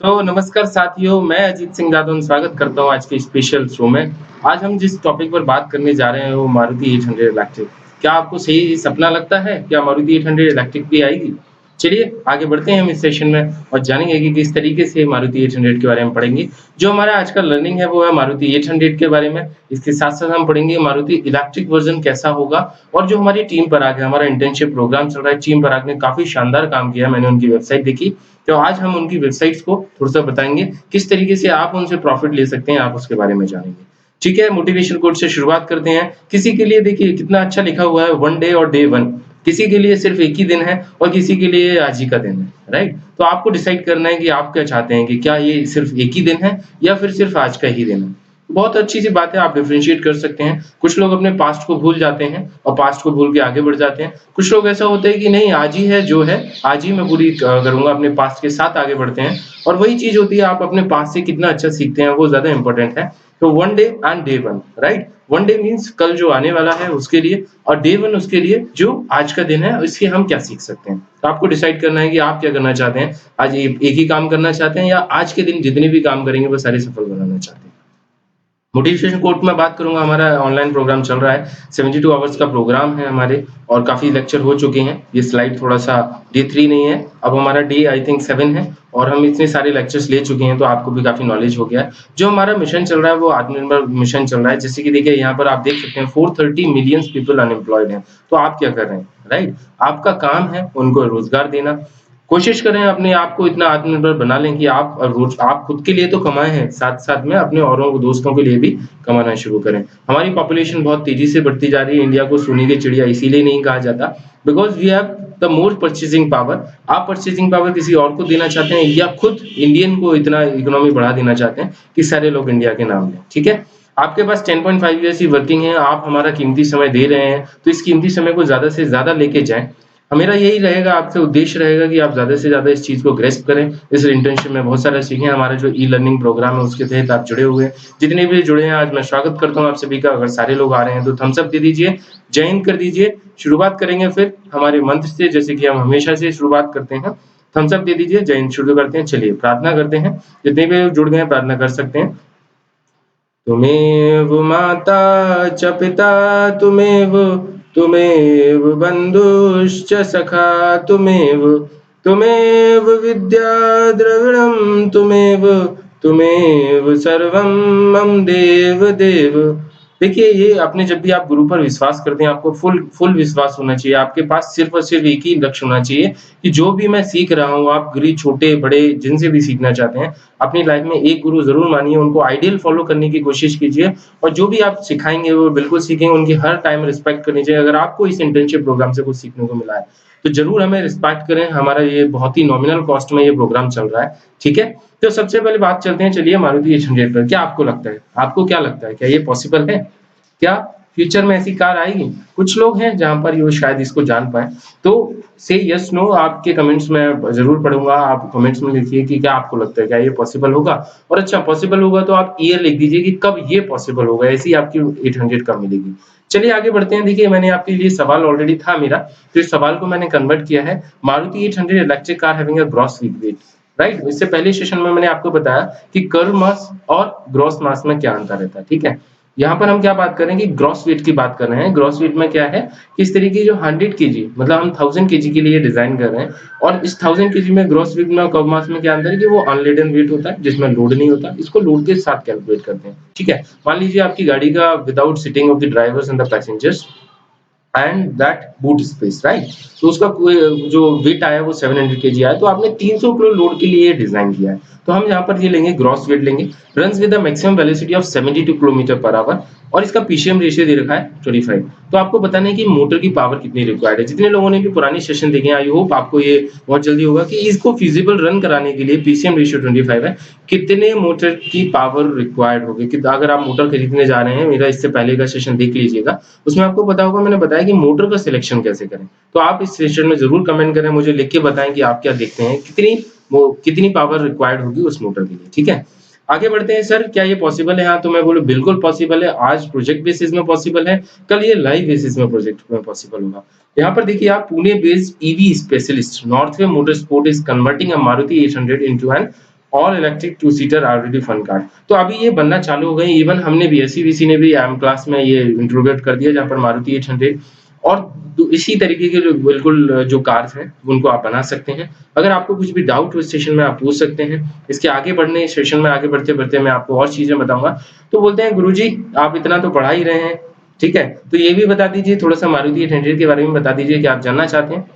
नमस्कार साथियों, मैं अजीत सिंह जादव स्वागत करता हूँ आज के स्पेशल शो में। आज हम जिस टॉपिक पर बात करने जा रहे हैं वो मारुति 800 इलेक्ट्रिक। क्या आपको सही सपना लगता है? क्या मारुति 800 इलेक्ट्रिक भी आएगी? चलिए आगे बढ़ते हैं हम इस सेशन में और जानेंगे कि किस तरीके से मारुति 800 के बारे में पढ़ेंगे। जो हमारा आज का लर्निंग है वो है मारुति 800 के बारे में। इसके साथ-साथ हम पढ़ेंगे मारुति इलेक्ट्रिक वर्ज़न कैसा होगा और जो हमारी टीम पराग है, हमारा इंटर्नशिप प्रोग्राम चल रहा है, टीम पराग ने काफ़ी शानदार काम किया, मैंने उनकी वेबसाइट देखी। तो आज हम उनकी वेबसाइट्स को थोड़ा-सा बताएँगे, किस तरीके से आप उनसे प्रॉफ़िट ले सकते हैं, आप उसके बारे में जानेंगे। ठीक है, मोटिवेशन कोट से शुरुआत करते हैं। किसी के लिए देखिए कितना अच्छा लिखा हुआ है वन डे और डे वन। किसी के लिए सिर्फ़ एक ही दिन है और किसी के लिए आज ही का दिन है, राइट? तो आपको डिसाइड करना है कि आप क्या चाहते हैं कि क्या ये सिर्फ़ एक ही दिन है या फिर सिर्फ़ आज का ही दिन है। बहुत अच्छी-सी बात है, आप डिफरेंशिएट कर सकते हैं। कुछ लोग अपने पास्ट को भूल जाते हैं और पास्ट को भूल के आगे बढ़ जाते हैं। कुछ लोग ऐसा होता है कि नहीं आज ही है जो है, आज ही मैं पूरी करूँगा अपने पास्ट के साथ आगे बढ़ते हैं और वही चीज़ होती है आप अपने पास्ट से कितना अच्छा सीखते हैं वो ज़्यादा इम्पोर्टेंट है। तो one day and day one, right? One day means कल जो आने वाला है उसके लिए और डे वन उसके लिए जो आज का दिन है इससे हम क्या सीख सकते हैं। तो आपको डिसाइड करना है कि आप क्या करना चाहते हैं। आज एक ही काम करना चाहते हैं या आज के दिन जितने भी काम करेंगे वो सारे सफल बनाना चाहते हैं। मोटिवेशन कोट में बात करूँगा हमारा ऑनलाइन प्रोग्राम चल रहा है। 72 आवर्स का प्रोग्राम है हमारे और काफ़ी लेक्चर हो चुके हैं। ये स्लाइड थोड़ा-सा डे 3 नहीं है, अब हमारा डे आई थिंक 7 है और हम इतने सारे लेक्चर्स ले चुके हैं तो आपको भी काफ़ी नॉलेज हो गया है। जो हमारा मिशन चल रहा है वो आत्मनिर्भर मिशन चल रहा है। जैसे कि देखिए यहाँ पर आप देख सकते हैं 430 मिलियंस पीपल अनएम्प्लॉयड हैं। तो आप क्या कर रहे हैं, राइट? आपका काम है उनको रोज़गार देना। कोशिश करें अपने आप को इतना आत्मनिर्भर बना लें कि आप रोज आप खुद के लिए तो कमाए हैं, साथ-साथ में अपने औरों को दोस्तों के लिए भी कमाना शुरू करें। हमारी पॉपुलेशन बहुत तेज़ी से बढ़ती जा रही है, इंडिया को सोने की चिड़िया इसीलिए नहीं कहा जाता because we have the more purchasing power. आप परचेज़िंग पावर किसी और को देना चाहते हैं या खुद इंडियन को इतना इकोनॉमी बढ़ा देना चाहते हैं कि सारे लोग इंडिया के नाम लें, ठीक है? आपके पास 10.5 ईयर्स की वर्किंग है, आप हमारा कीमती समय दे रहे हैं, तो इस कीमती समय को ज़्यादा से ज़्यादा लेके जाएँ। मेरा यही रहेगा आपसे उद्देश्य रहेगा कि आप ज़्यादा से ज़्यादा इस चीज़ को ग्रैस्प करें। इस इंटर्नशिप में बहुत सारा सीखें, हमारा जो ई-लर्निंग प्रोग्राम है उसके तहत आप जुड़े हुए हैं। जितने भी जुड़े हैं आज मैं स्वागत करता हूँ आप सभी का। अगर सारे लोग आ रहे हैं तो थम्स अप दे दीजिए, जय हिंद कर दीजिए। शुरुआत करेंगे फिर हमारे मंत्र से जैसे कि हम हमेशा से शुरुआत करते हैं। थम्स अप दे दीजिए, जय हिंद शुरू करते हैं। चलिए प्रार्थना करते हैं। जितने भी लोग जुड़ गए हैं प्रार्थना कर सकते हैं। त्वमेव माता च पिता त्वमेव त्वमेव बन्धुश्च सखा त्वमेव त्वमेव विद्या द्रविणं त्वमेव त्वमेव सर्वं मम देव देव। देखिए ये आपने जब भी आप गुरु पर विश्वास करते हैं आपको फुल फुल विश्वास होना चाहिए। आपके पास सिर्फ़ और सिर्फ़ एक ही लक्ष्य होना चाहिए कि जो भी मैं सीख रहा हूँ आप गरी छोटे-बड़े जिनसे भी सीखना चाहते हैं अपनी लाइफ में एक गुरु ज़रूर मानिए, उनको आइडियल फ़ॉलो करने की कोशिश कीजिए और जो भी आप सिखाएँगे वो बिल्कुल सीखेंगे, उनकी हर टाइम रिस्पेक्ट करनी चाहिए। अगर आपको इस इंटर्नशिप प्रोग्राम से कुछ सीखने को मिला है, तो ज़रूर हमें रिस्पेक्ट करें, हमारा ये बहुत ही नॉमिनल कॉस्ट में ये प्रोग्राम चल रहा है, ठीक है? तो सबसे पहले बात चलते हैं चलिए मारुति 800 पर, क्या आपको लगता है? आपको क्या लगता है, क्या ये पॉसिबल है? क्या फ्यूचर में ऐसी कार आएगी? कुछ लोग हैं जहाँ पर ये शायद इसको जान पाएँ। तो से येस नो आपके कमेंट्स में ज़रूर पढ़ूँगा। आप कमेंट्स में लिखिए कि क्या आपको लगता है, क्या ये पॉसिबल होगा? और अच्छा पॉसिबल होगा तो आप ईयर लिख दीजिए कि कब ये पॉसिबल होगा, ऐसी आपकी 800 कब मिलेगी। चलिए आगे बढ़ते हैं। देखिए मैंने आपके लिए सवाल ऑलरेडी था मेरा, तो इस सवाल को मैंने कन्वर्ट किया है। Maruti 800 electric car having a gross weight, right? इससे पहले सेशन में मैंने आपको बताया कि कर्व मास और ग्रॉस मास में क्या अंतर रहता है, ठीक है? यहाँ पर हम क्या बात कर रहे हैं कि ग्रॉस वेट की बात कर रहे हैं। ग्रॉस वेट में क्या है, किस तरीके जो 100 केजी मतलब हम 1000 केजी के लिए डिज़ाइन कर रहे हैं और इस 1000 केजी में ग्रॉस वेट में और कर्व मास में क्या अंतर है कि वो अनलेडन वेट होता है, जिसमें लोड नहीं होता। इसको लोड के साथ कैलकुलेट करते हैं, ठीक है? मान लीजिए आपकी गाड़ी का without sitting of the drivers and the passengers and that boot space, right? तो उसका कोई जो वेट आया वो 700 केजी आया, तो आपने 300 किलो लोड के लिए डिज़ाइन किया है। तो हम यहाँ पर ये लेंगे ग्रॉस वेट लेंगे, runs with a maximum velocity of 72 kilometre per hour और इसका पीसीएम रेशियो दे रखा है 25। तो आपको बताना है कि मोटर की पावर कितनी रिक्वायर्ड है। जितने लोगों ने भी पुराने सेशन देखे हैं आई होप आपको ये बहुत जल्दी होगा कि इसको फिजिबल रन कराने के लिए पीसीएम रेशियो 25 है। कितने मोटर की पावर रिक्वायर्ड होगी कि अगर आप मोटर खरीदने जा रहे हैं, मेरा इससे पहले का सेशन देख लीजिएगा। उसमें आपको पता होगा मैंने बताया कि मोटर का सिलेक्शन कैसे करें। तो आप इस सेशन में ज़रूर कमेंट करें, मुझे लिख के बताएँ कि आप क्या देखते हैं, कितनी पावर रिक्वायर्ड होगी उस मोटर के लिए, ठीक है? आगे बढ़ते हैं सर, क्या ये पॉसिबल है? हाँ, तो मैं बोलूँ बिल्कुल पॉसिबल है। आज प्रोजेक्ट बेसिस में पॉसिबल है, कल ये लाइव बेसिस में प्रोजेक्ट में पॉसिबल होगा। यहाँ पर देखिए आप Pune based EV specialist Northway motorsport is converting a Maruti 800 into an all electric two seater already fun car. तो अभी ये बनना चालू हो गई। इवन हमने भी एसईबीसी ने भी एम क्लास में ये इंट्रोड्यूस कर दिया, जहाँ पर मारुति 800 और इसी तरीके के जो बिल्कुल जो कार्स हैं उनको आप बना सकते हैं। अगर आपको कुछ भी डाउट हो इस सेशन में आप पूछ सकते हैं। इसके आगे बढ़ने सेशन में आगे बढ़ते-बढ़ते मैं आपको और चीज़ें बताऊँगा। तो बोलते हैं गुरुजी आप इतना तो पढ़ा ही रहे हैं, ठीक है? तो ये भी बता दीजिए थोड़ा-सा मारुति 800 के बारे में बता दीजिए कि आप जानना चाहते हैं?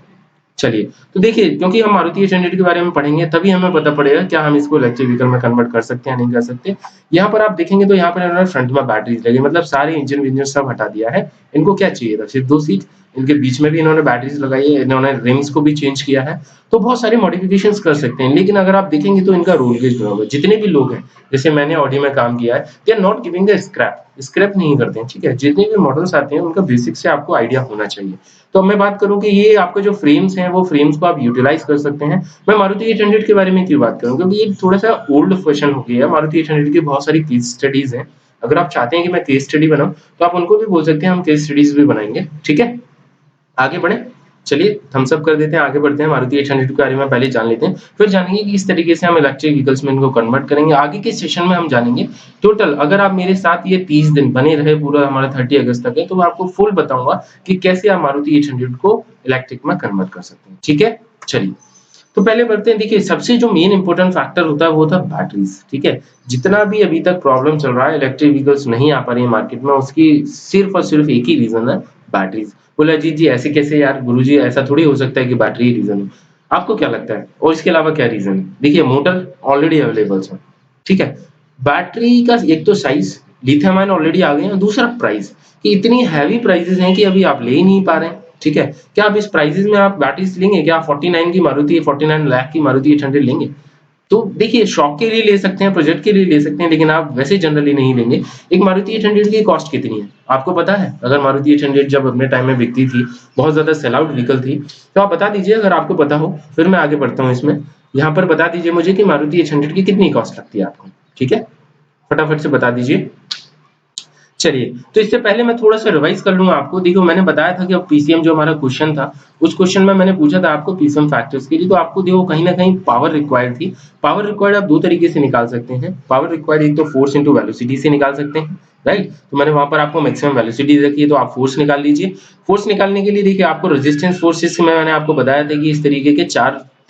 चलिए, तो देखिए क्योंकि हम मारुति 800 के बारे में पढ़ेंगे तभी हमें पता पड़ेगा क्या हम इसको इलेक्ट्रिक व्हीकल में कन्वर्ट कर सकते हैं या नहीं कर सकते। यहाँ पर आप देखेंगे तो यहाँ पर इन्होंने फ्रंट में बैटरीज़ लगी, मतलब सारे इंजन-विंजन सब हटा दिया है। इनको क्या चाहिए था? सिर्फ 2 सीट, इनके बीच में भी इन्होंने बैटरीज़ लगाई है, इन्होंने रिम्स को भी चेंज किया है। तो बहुत सारी मॉडिफिकेशंस कर सकते हैं, लेकिन अगर आप देखेंगे तो इनका रोल गेज बना हुआ है। जितने भी लोग हैं, जैसे मैंने ऑडी में काम किया है, they are not giving the scrap, scrap नहीं करते हैं, ठीक है? जितने भी मॉडल्स आते हैं उनका बेसिक से आपको आइडिया होना चाहिए। तो अब मैं बात करूँ कि ये आपके जो फ्रेम्स हैं, वो फ्रेम्स को आप यूटिलाइज़ कर सकते हैं। मैं मारुति 800 के बारे में क्यों बात करूँ? क्योंकि ये थोड़ा-सा ओल्ड फैशन हो गया है। मारुति 800 की बहुत सारी केस स्टडीज़ हैं। अगर आप चाहते हैं कि मैं केस स्टडी बनाऊँ, तो आप उनको भी बोल सकते हैं, हम केस स्टडीज़ भी बनाएँगे, ठीक है? आगे बढ़ें? चलिए थम्स अप कर देते हैं, आगे बढ़ते हैं। मारुति 800 के बारे में पहले जान लेते हैं, फिर जानेंगे कि किस तरीके से हम इलेक्ट्रिक व्हीकल्स में इनको कन्वर्ट करेंगे। आगे के सेशन में हम जानेंगे टोटल, अगर आप मेरे साथ ये 30 दिन बने रहे, पूरा हमारा 30 अगस्त तक है, तो मैं आपको फुल बताऊँगा कि कैसे आप मारुति 800 को इलेक्ट्रिक में कन्वर्ट कर सकते हैं, ठीक है? चलिए। तो पहले बढ़ते हैं, देखिए सबसे जो मेन इंपॉर्टेंट फैक्टर होता है वो होता है बैटरीज़, ठीक है? जितना भी अभी तक प्रॉब्लम चल रहा है, इलेक्ट्रिक व्हीकल्स नहीं आ पा रही है मार्केट में, उसकी सिर्फ़ और सिर्फ़ एक ही रीज़न है, बैटरीज़। बोला जी ऐसे कैसे यार गुरुजी, ऐसा थोड़ी हो सकता है कि बैटरी ही रीज़न हो। आपको क्या लगता है? और इसके अलावा क्या रीज़न है? देखिए मोटर ऑलरेडी अवेलेबल्स हैं, ठीक है? बैटरी का एक तो साइज़, लिथियम आयन ऑलरेडी आ गए हैं, और दूसरा प्राइस, कि इतनी हेवी प्राइसेज़ हैं कि अभी आप ले ही नहीं पा रहे हैं, ठीक है? क्या आप इस प्राइसेज़ में आप बैटरीज़ लेंगे? क्या आप 49 की मारुति 49 लाख की मारुति 800 लेंगे? तो देखिए शौक के लिए ले सकते हैं, प्रोजेक्ट के लिए ले सकते हैं, लेकिन आप वैसे जनरली नहीं लेंगे। एक मारुति 800 की कॉस्ट कितनी है? आपको पता है? अगर मारुति 800 जब अपने टाइम में बिकती थी, बहुत ज़्यादा सेल आउट व्हीकल थी, तो आप बता दीजिए अगर आपको पता हो, फिर मैं आगे बढ़ता हूँ इसमें। यहाँ पर बता दीजिए मुझे कि मारुति 800 की कितनी कॉस्ट लगती है आपको? ठीक है? फटाफट से बता दीजिए। चलिए, तो इससे पहले मैं थोड़ा-सा रिवाइज़ कर लूँ आपको। देखो मैंने बताया था कि अब पीसीएम जो हमारा क्वेश्चन था, उस क्वेश्चन में मैंने पूछा था आपको पीसीएम फैक्टर्स के लिए, तो आपको देखो कहीं न कहीं पावर रिक्वायर्ड थी। पावर रिक्वायर्ड आप 2 तरीके से निकाल सकते हैं। पावर रिक्वायर्ड एक तो फोर्स इंटू वेलोसिटी से निकाल सकते हैं, राइट? तो मैंने वहाँ पर आपको मैक्सिमम वेलोसिटी रखी है, तो आप फोर्स निकाल लीजिए। फोर्स निकालने के लिए देखिए आपको रेजिस्टेंस फोर्सेस में मैंने आपको बताया था कि इस तरीके के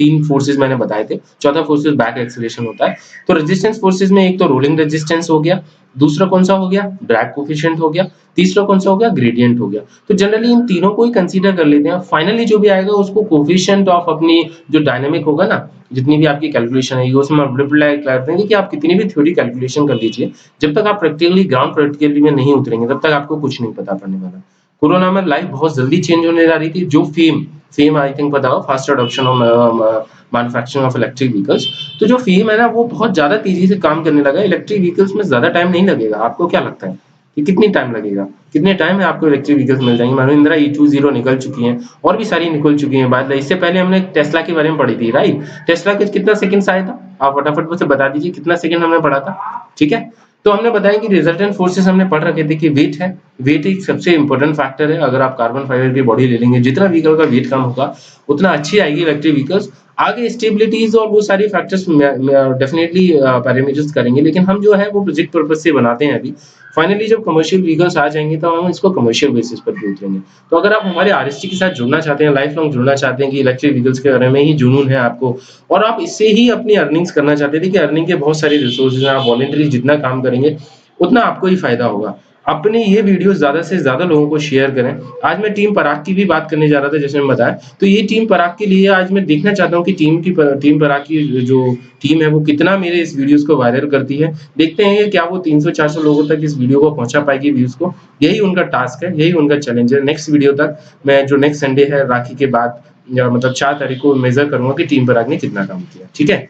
3 फोर्सेस मैंने बताए थे। चौथा फोर्सेस बैक एक्सेलरेशन होता है। तो रेजिस्टेंस फोर्सेस में एक तो रोलिंग रेजिस्टेंस हो गया, दूसरा कौन-सा हो गया? ड्रैग कोएफिशिएंट हो गया, तीसरा कौन-सा हो गया? ग्रेडिएंट हो गया। तो जनरली इन तीनों को ही कंसीडर कर लेते हैं। फाइनली जो भी आएगा उसको कोएफिशिएंट ऑफ अपनी जो डायनामिक होगा ना, जितनी भी आपकी कैलकुलेशन आएगी उसमें मल्टीप्लाई कर देंगे कि आप कितनी भी थ्योरी कैलकुलेशन कर लीजिए। जब तक आप प्रैक्टिकली ग्राउंड प्रैक्टिकली में नहीं उतरेंगे तब तक आपको कुछ नहीं पता पड़ने वाला। कोरोना में लाइफ बहुत जल्दी चेंज होने जा रही थी। जो फेम आई थिंक पता हो, fast adoption of manufacturing of electric vehicles. तो जो फेम है ना वो बहुत ज़्यादा तेज़ी से काम करने लगा है। इलेक्ट्रिक व्हीकल्स में ज़्यादा टाइम नहीं लगेगा। आपको क्या लगता है कि कितनी टाइम लगेगा? कितने टाइम में आपको इलेक्ट्रिक व्हीकल्स मिल जाएँगी? महिंद्रा E20 निकल चुकी हैं और भी सारी निकल चुकी हैं। बाय द वे इससे पहले हमने टेस्ला के बारे में पढ़ी थी, राइट? टेस्ला का कितना सेकंड्स आया था? आप फटाफट मुझे बता दीजिए कितना सेकंड हमने पढ़ा था? ठीक है? तो हमने बताया कि रिजल्टेंट फोर्सेस हमने पढ़ रखे थे कि वेट है। वेट एक सबसे इम्पोर्टेंट फैक्टर है। अगर आप कार्बन फाइबर की बॉडी ले लेंगे, जितना व्हीकल का वेट कम होगा, उतना अच्छी आएगी इलेक्ट्रिक व्हीकल्स। आगे स्टेबिलिटीज़ और वो सारी फैक्टर्स डेफिनिटली पैरामीटर्स करेंगे, लेकिन हम जो है वो प्रोजेक्ट पर्पज़ से बनाते हैं अभी। फाइनली जब कमर्शियल व्हीकल्स आ जाएँगे तो हम इसको कमर्शियल बेसिस पर भी उतरेंगे। तो अगर आप हमारे आरएसटी के साथ जुड़ना चाहते हैं, लाइफ लॉन्ग जुड़ना चाहते हैं कि इलेक्ट्रिक व्हीकल्स के बारे में ही जुनून है आपको और आप इससे ही अपनी अर्निंग्स करना चाहते हैं, देखिए अर्निंग के बहुत सारे रिसोर्सेज़ हैं, आप वॉलंटरी जितना काम करेंगे, उतना आपको ही फ़ायदा होगा। अपनी ये वीडियो ज़्यादा से ज़्यादा लोगों को शेयर करें। आज मैं टीम पराग की भी बात करने जा रहा था जैसे मैंने बताया, तो ये टीम पराग के लिए आज मैं देखना चाहता हूँ कि टीम पराग की जो टीम है वो कितना मेरे इस वीडियोज़ को वायरल करती है। देखते हैं कि क्या वो 300-400 लोगों तक इस वीडियो को पहुँचा पाएगी व्यूज़ को। यही उनका टास्क है, यही उनका चैलेंज है। नेक्स्ट वीडियो तक मैं जो नेक्स्ट संडे है राखी के बाद या मतलब 4 तारीख को मेज़र करूँगा कि टीम पराग ने कितना काम किया। ठीक है?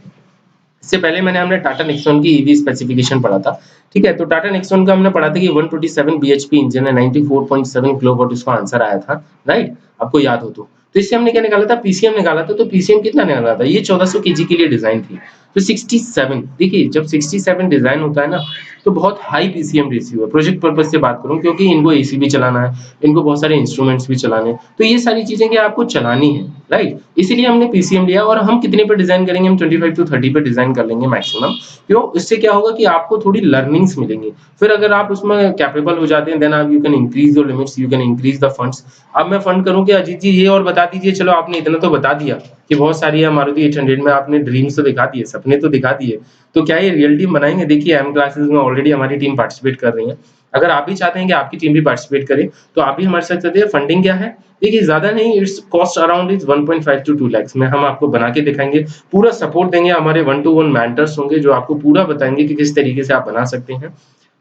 इससे पहले हमने टाटा नेक्सॉन की ईवी स्पेसिफिकेशन पढ़ा था, ठीक है? तो टाटा नेक्सॉन का हमने पढ़ा था कि 127 बीएचपी इंजन है, 94.7 किलोवाट उसका आंसर आया था, राइट? आपको याद हो तो। तो इससे हमने क्या निकाला था? पीसीएम निकाला था, तो पीसीएम कितना निकाला था? ये 1400 केजी के लिए डिज़ाइन थी। तो 67 देखिए जब 67 डिज़ाइन होता है ना, तो बहुत हाई पीसीएम रेशियो है। प्रोजेक्ट पर्पज़ से बात करूँ क्योंकि इनको एसी भी चलाना है, इनको बहुत सारे इंस्ट्रूमेंट्स भी चलाने हैं। तो ये सारी चीज़ें क्या आपको चलानी है। राइट? इसीलिए हमने पीसीएम लिया और हम कितने पे डिज़ाइन करेंगे, हम 25 टू 30 पे डिज़ाइन कर लेंगे मैक्सिमम। क्यों? इससे क्या होगा कि आपको थोड़ी लर्निंग्स मिलेंगी। फिर अगर आप उसमें कैपेबल हो जाते हैं, देन आप you can increase your limits, you can increase the funds. अब मैं फंड करूँ कि अजीत जी ये और बता दीजिए, चलो आपने इतना तो बता दिया कि बहुत सारी है मारुति 800 में, आपने ड्रीम्स तो दिखा दिए, सपने तो दिखा दिए। तो क्या ये रियल टीम बनाएँगे? देखिए एम क्लासेस में ऑलरेडी हमारी टीम पार्टिसिपेट कर रही है। अगर आप भी चाहते हैं कि आपकी टीम भी पार्टिसिपेट करे, तो आप भी हमारे साथ चलिए। फंडिंग क्या है? देखिए ज़्यादा नहीं, it's cost around is 1.5 to 2 lakhs में हम आपको बना के दिखाएँगे। पूरा सपोर्ट देंगे, हमारे वन टू वन मेंटर्स होंगे जो आपको पूरा बताएँगे कि किस तरीके से आप बना सकते हैं।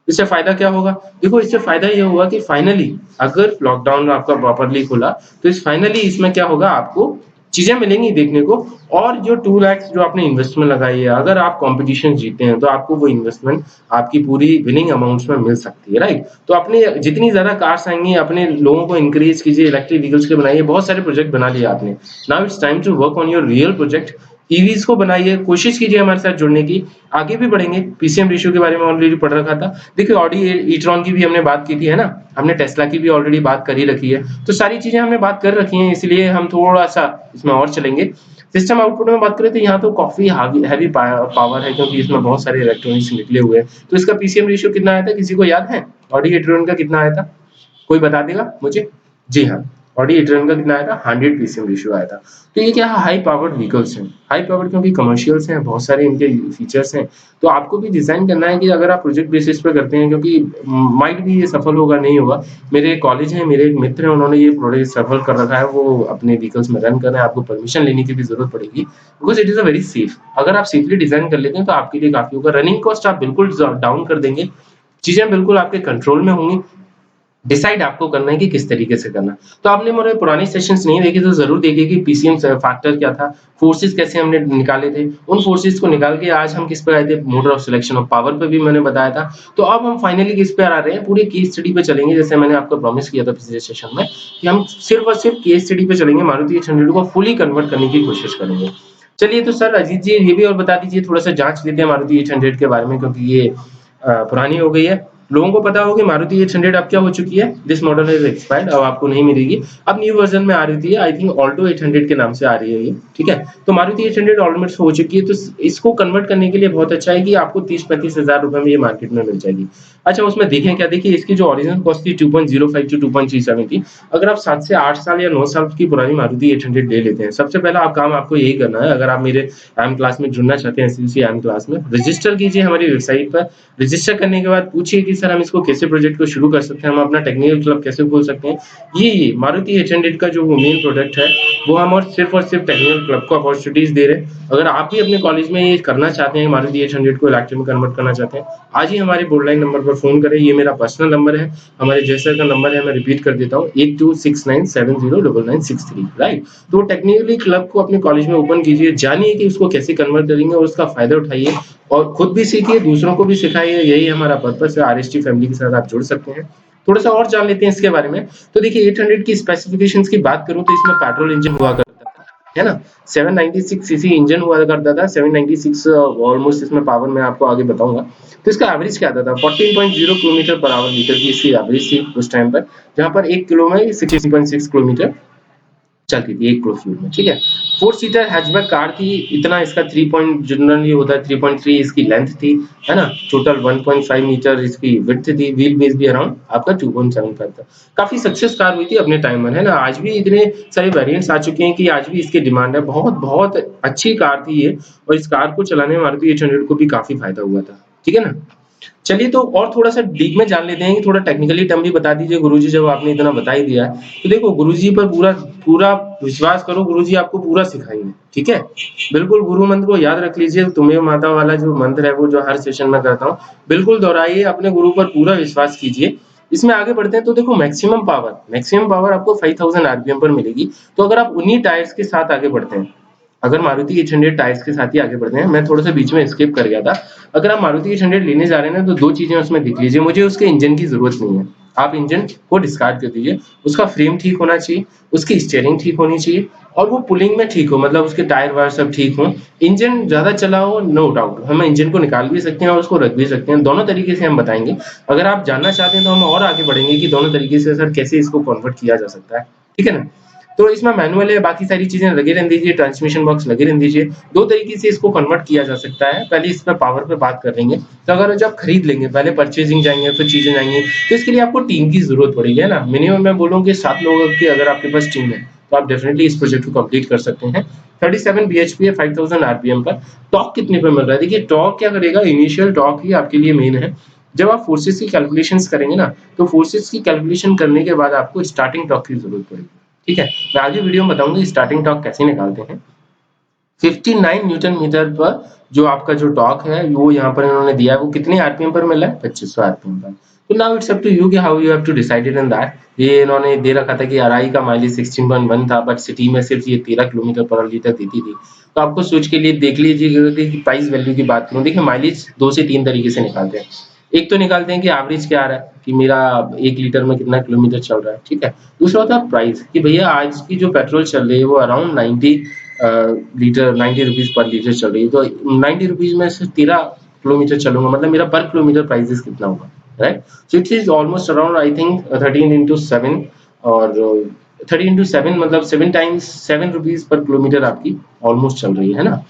इससे फ़ायदा क्या होगा? देखो इससे फ़ायदा ये होगा कि फाइनली अगर लॉकडाउन आपका प्रॉपर्ली खुला, तो इस फाइनली इसमें क्या होगा, आपको चीज़ें मिलेंगी देखने को। और जो 2 लैक्स जो आपने इन्वेस्टमेंट लगाई है, अगर आप कॉम्पिटिशन जीतते हैं, तो आपको वो इन्वेस्टमेंट आपकी पूरी विनिंग अमाउंट्स में मिल सकती है, राइट? तो अपने जितनी ज़्यादा कार्स आएँगी, अपने लोगों को एनकरेज कीजिए, इलेक्ट्रिक व्हीकल्स के बनाइए, बहुत सारे प्रोजेक्ट बना लिए आपने। Now it's time to work on your real project. EVs को बनाइए, कोशिश कीजिए हमारे साथ जुड़ने की, आगे भी बढ़ेंगे। पीसीएम रेशियो के बारे में ऑलरेडी पढ़ रखा था। देखिए ऑडी ई-ट्रॉन की भी हमने बात की थी, है ना? हमने टेस्ला की भी ऑलरेडी बात कर ही रखी है। तो सारी चीज़ें हमने बात कर रखी हैं, इसलिए हम थोड़ा-सा इसमें और चलेंगे। सिस्टम आउटपुट में बात करें तो यहाँ तो काफ़ी हावी हैवी पावर है, क्योंकि इसमें बहुत सारे इलेक्ट्रॉनिक्स निकले हुए हैं। तो इसका पीसीएम रेशियो कितना आया था, किसी को याद है? ऑडी ई-ट्रॉन का कितना आया था? कोई बता देगा मुझे? जी हाँ, ऑडी ए-ट्रॉन का कितना आया था? 100 पीसीएम रेशियो आया था। तो ये क्या है, हाई पावर्ड व्हीकल्स हैं। हाई पावर्ड क्योंकि कमर्शियल्स हैं, बहुत सारे इनके फीचर्स हैं। तो आपको भी डिज़ाइन करना है कि अगर आप प्रोजेक्ट बेसिस पे करते हैं, क्योंकि माइट भी ये सफल होगा, नहीं होगा। मेरे एक कॉलेज है, मेरे एक मित्र हैं, उन्होंने ये प्रोजेक्ट सफल कर रखा है, वो अपने व्हीकल्स में रन कर रहे हैं। आपको परमिशन लेने की भी ज़रूरत पड़ेगी, because it is a very safe. अगर आप सेफली डिज़ाइन कर लेते हैं, तो आपके लिए काफ़ी होगा। रनिंग कॉस्ट आप बिल्कुल डाउन कर देंगे। चीज़ें बिल्कुल आपके कंट्रोल में होंगी। डिसाइड आपको करना है कि किस तरीके से करना है। तो आपने मेरे पुराने सेशंस नहीं देखे तो ज़रूर देखिए कि पीसीएम फैक्टर क्या था, फोर्सेस कैसे हमने निकाले थे। उन फोर्सेस को निकाल के आज हम किस पे आए थे, mode of selection of power पे भी मैंने बताया था। तो अब हम फाइनली किस पे आ रहे हैं, पूरे केस स्टडी पे चलेंगे, जैसे मैंने आपको प्रॉमिस किया था पिछले सेशन में कि हम सिर्फ और सिर्फ केस स्टडी पे चलेंगे, मारुति 800 को फुली कन्वर्ट करने की कोशिश करेंगे। चलिए तो सर अजीत जी ये भी और बता दीजिए, थोड़ा-सा जाँच लेते हैं मारुति 800 के बारे में, क्योंकि ये पुरानी हो गई है। लोगों को पता होगा कि मारुति 800 अब क्या हो चुकी है, दिस मॉडल हैज़ एक्सपायर्ड, अब आपको नहीं मिलेगी। अब न्यू वर्ज़न में आ रही थी, आई थिंक ऑल्टो 800 के नाम से आ रही है ये, ठीक है? तो मारुति 800 ऑलमोस्ट हो चुकी है, तो इसको कन्वर्ट करने के लिए बहुत अच्छा है कि आपको 30-35 हज़ार रुपए में ये मार्केट में मिल जाएगी। अच्छा उसमें देखें क्या, देखिए इसकी जो ओरिजिनल कॉस्ट थी 2.05 टू 2.37 थी। अगर आप 7 से 8 साल या 9 साल की पुरानी मारुति 800 ले लेते हैं, सबसे पहला आप काम आपको यही करना है, अगर आप मेरे एम क्लास में जुड़ना चाहते हैं, एसवीसी एम क्लास में, रजिस्टर कीजिए हमारी वेबसाइट पर। रजिस्टर करने के बाद पूछिए कि सर हम इसको कैसे प्रोजेक्ट को शुरू कर सकते हैं, हम अपना टेक्निकल क्लब कैसे खोल सकते हैं। ये मारुति 800 का जो मेन प्रोडक्ट है, वो हम और सिर्फ टेक्निकल क्लब को अपॉर्चुनिटीज़ दे रहे हैं। अगर आप भी अपने कॉलेज में ये करना चाहते हैं, मारुति 800 को इलेक्ट्रिक में कन्वर्ट करना चाहते हैं, आज ही हमारे बोल्ड लाइन नंबर पर फ़ोन करें। ये मेरा पर्सनल नंबर है, हमारे जय सर का नंबर है, मैं रिपीट कर देता हूँ 8269709963, राइट? तो टेक्निकली क्लब को अपने कॉलेज में ओपन कीजिए, जानिए कि उसको कैसे कन्वर्ट करेंगे और उसका फ़ायदा उठाइए और खुद भी सीखिए, दूसरों को भी सिखाइए, यही हमारा पर्पस है। आरएसटी फैमिली के साथ आप जुड़ सकते हैं। थोड़ा-सा और जान लेते हैं इसके बारे में। तो देखिए 800 की स्पेसिफिकेशंस की बात करूँ तो इसमें पेट्रोल इंजन हुआ करता था, है ना? 796 सीसी इंजन हुआ करता था, 796 ऑलमोस्ट इसमें पावर मैं आपको आगे बताऊँगा। तो इसका एवरेज क्या आता था, 14.0 किलोमीटर पर आवर लीटर की इसकी एवरेज थी उस टाइम पर, जहाँ पर 1 किलो में 16.6 किलोमीटर चलती थी 1 किलो फ्यूल में, ठीक है? 4 सीटर हैचबैक कार थी, इतना इसका 3 पॉइंट जनरली होता है, 3.3 इसकी लेंथ थी, है ना? टोटल 1.5 मीटर इसकी विड्थ थी, व्हील बेस भी अराउंड आपका 2.75 था। काफ़ी सक्सेस कार हुई थी अपने टाइम में, है ना? आज भी इतने सारे वेरिएंट्स आ चुके हैं कि आज भी इसकी डिमांड है, बहुत-बहुत अच्छी कार थी ये और इस कार को चलाने में मारुति 800 को भी काफ़ी फ़ायदा हुआ था, ठीक है ना? चलिए तो और थोड़ा-सा डीप में जान लेते हैं कि थोड़ा टेक्निकली टर्म भी बता दीजिए गुरुजी, जब आपने इतना बता ही दिया है। तो देखो गुरुजी पर पूरा पूरा विश्वास करो, गुरुजी आपको पूरा सिखाएँगे, ठीक है? बिल्कुल गुरु मंत्र को याद रख लीजिए, तुम्हें माता वाला जो मंत्र है वो जो हर सेशन में करता हूँ, बिल्कुल दोहराइए, अपने गुरु पर पूरा विश्वास कीजिए। इसमें आगे बढ़ते हैं तो देखो मैक्सिमम पावर आपको 5000 आरपीएम पर मिलेगी। तो अगर आप उन्हीं टायर्स के साथ आगे बढ़ते हैं, अगर मारुति 800 टायर्स के साथ ही आगे बढ़ते हैं, मैं थोड़ा-सा बीच में स्किप कर गया था। अगर आप मारुति 800 लेने जा रहे हैं ना, तो 2 चीज़ें उसमें देख लीजिए, मुझे उसके इंजन की ज़रूरत नहीं है। आप इंजन को डिस्कार्ड कर दीजिए, उसका फ्रेम ठीक होना चाहिए, उसकी स्टीयरिंग ठीक होनी चाहिए और वो पुलिंग में ठीक हो, मतलब उसके टायर-वायर सब ठीक हों। इंजन ज़्यादा चला हो, नो डाउट, हम इंजन को निकाल भी सकते हैं और उसको रख भी सकते हैं, दोनों तरीके से हम बताएँगे। अगर आप जानना चाहते हैं तो हम और आगे बढ़ेंगे कि दोनों तरीके से सर कैसे इसको कन्वर्ट किया जा सकता है, ठीक है ना? तो इसमें मैनुअल है, बाकी सारी चीजें लगे रहने दीजिए, ट्रांसमिशन बॉक्स लगे रहने दीजिए। 2 तरीके से इसको कन्वर्ट किया जा सकता है। पहले इस पे पावर पे बात कर लेंगे। तो अगर जब खरीद लेंगे, पहले परचेजिंग जाएँगे, फिर चीजें जाएँगी, तो इसके लिए आपको टीम की ज़रूरत पड़ेगी, है ना? मिनिमम मैं बोलूँ कि 7 लोगों की अगर आपके पास टीम है, तो आप डेफिनिटली इस प्रोजेक्ट को कंप्लीट कर सकते हैं। 37 बीएचपी है, 5000 आरपीएम पर। टॉर्क कितने पे मिल रहा है? देखिए टॉर्क क्या करेगा, इनिशियल टॉर्क ही आपके लिए मेन है। जब आप फोर्सेस की कैलकुलेशंस करेंगे ना, तो फोर्सेस की कैलकुलेशन करने के बाद आपको स्टार्टिंग टॉर्क की ज़रूरत पड़ेगी, ठीक है? मैं आगे वीडियो में बताऊँगा स्टार्टिंग टॉर्क कैसे निकालते हैं। 59 न्यूटन मीटर पर जो आपका जो टॉर्क है वो यहाँ पर इन्होंने दिया है, वो कितने आरपीएम पर मिला है? 2500 आरपीएम पर। तो now it's up to you कि how you have to decided in that. ये इन्होंने दे रखा था कि अराई का माइलेज 16.1 था, बट सिटी में सिर्फ ये 13 किलोमीटर पर लीटर देती थी। तो आपको सोच के लिए देख लीजिएगा कि प्राइस वैल्यू की बात करूँ, देखिए माइलेज 2 से 3 तरीके से निकालते हैं। एक तो निकालते हैं कि एवरेज क्या आ रहा है, कि मेरा 1 लीटर में कितना किलोमीटर चल रहा है, ठीक है? दूसरा होता है प्राइस, कि भैया आज की जो पेट्रोल चल रही है वो अराउंड 90 लीटर 90 रुपीज़ पर लीटर चल रही है। तो 90 रुपीज़ में से 13 किलोमीटर चलूँगा, मतलब मेरा पर किलोमीटर प्राइसेस कितना होगा, right? So it is almost around I think 13 into 7 और 30 इंटू 7 मतलब 7 टाइम्स 7 रुपीज़ पर किलोमीटर आपकी ऑलमोस्ट चल रही है ना?